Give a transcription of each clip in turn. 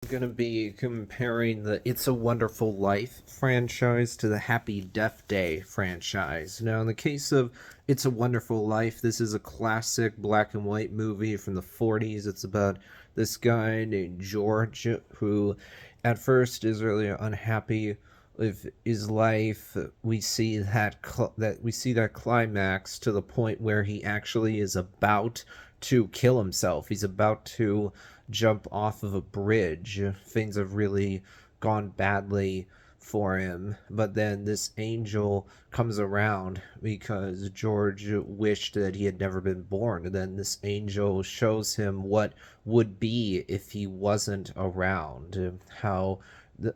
Going to be comparing the It's a Wonderful Life franchise to the Happy Death Day franchise. Now, in the case of It's a Wonderful Life, this is a classic black and white movie from the 40s. It's about this guy named George who, at first, is really unhappy with his life. We see that climax to the point where he actually is about to kill himself. He's about to jump off of a bridge. Things have really gone badly for him. But then this angel comes around because George wished that he had never been born. And then this angel shows him what would be if he wasn't around, how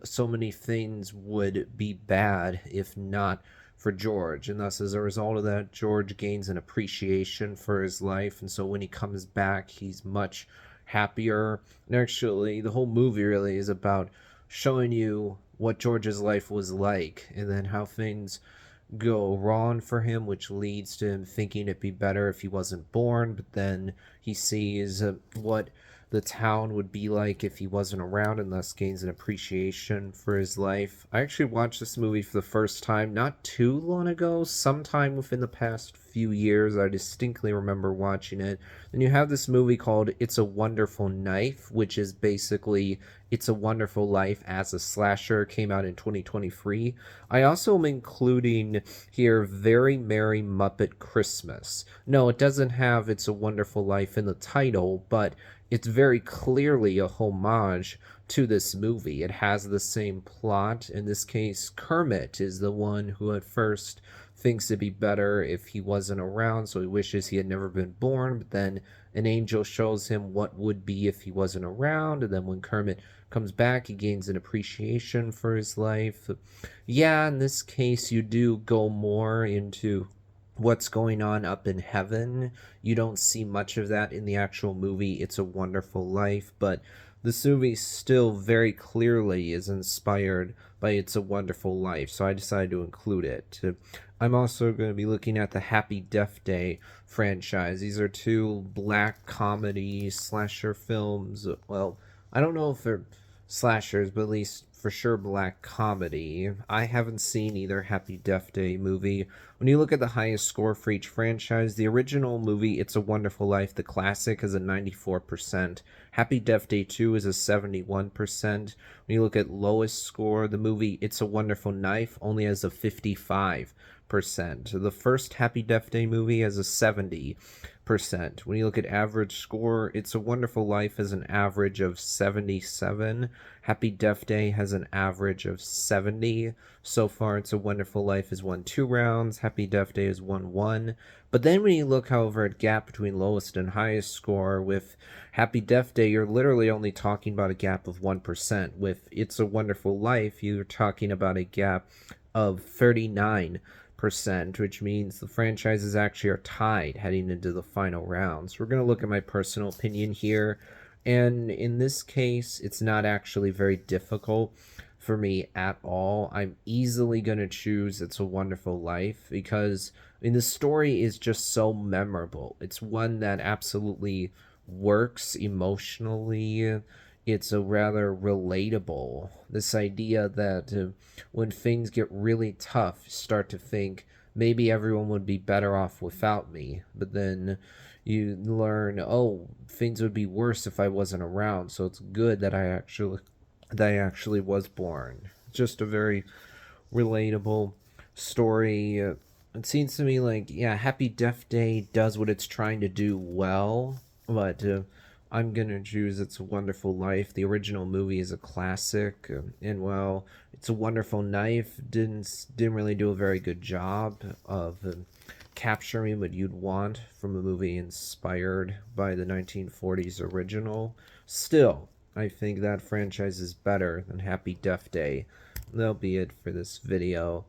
so many things would be bad if not for George. And thus, as a result of that, George gains an appreciation for his life. And so when he comes back, he's much happier. And actually, the whole movie really is about showing you what George's life was like and then how things go wrong for him, which leads to him thinking it'd be better if he wasn't born. But then he sees what the town would be like if he wasn't around, and thus gains an appreciation for his life. I actually watched this movie for the first time not too long ago, sometime within the past few years. I distinctly remember watching it. And you have this movie called It's a Wonderful Knife, which is basically It's a Wonderful Life as a slasher, came out in 2023. I also am including here Very Merry Muppet Christmas. No, it doesn't have It's a Wonderful Life in the title, but it's very clearly a homage to this movie. It has the same plot. In this case, Kermit is the one who at first thinks it'd be better if he wasn't around, so he wishes he had never been born. But then an angel shows him what would be if he wasn't around, and then when Kermit comes back, he gains an appreciation for his life. Yeah, in this case, you do go more into what's going on up in heaven. You don't see much of that in the actual movie It's a Wonderful Life, but this movie still very clearly is inspired by It's a Wonderful Life, so I decided to include it. I'm also going to be looking at the Happy Death Day franchise. These are two black comedy slasher films. Well, I don't know if they're slashers, but at least for sure black comedy. I haven't seen either Happy Death Day movie. When you look at the highest score for each franchise, the original movie It's a Wonderful Life, the classic, is a 94%. Happy Death Day 2 is a 71%. When you look at lowest score, the movie It's a Wonderful Knife only has a 55%. The first Happy Death Day movie has a 70%. When you look at average score, It's a Wonderful Life has an average of 77. Happy Death Day has an average of 70. So far, It's a Wonderful Life has won 2 rounds. Happy Death Day has won 1. But then when you look, however, at gap between lowest and highest score, with Happy Death Day, you're literally only talking about a gap of 1%. With It's a Wonderful Life, you're talking about a gap of 39%, which means the franchises actually are tied heading into the final rounds. We're going to look at my personal opinion here. And in this case, it's not actually very difficult for me at all. I'm easily going to choose It's a Wonderful Life because the story is just so memorable. It's one that absolutely works emotionally. It's a rather relatable. This idea that when things get really tough, you start to think maybe everyone would be better off without me. But then you learn, oh, things would be worse if I wasn't around. So it's good that I actually was born. Just a very relatable story. It seems to me like, yeah, Happy Death Day does what it's trying to do well, but I'm gonna choose It's a Wonderful Life. The original movie is a classic, and well, It's a Wonderful Knife didn't really do a very good job of capturing what you'd want from a movie inspired by the 1940s original. Still, I think that franchise is better than Happy Death Day. That'll be it for this video.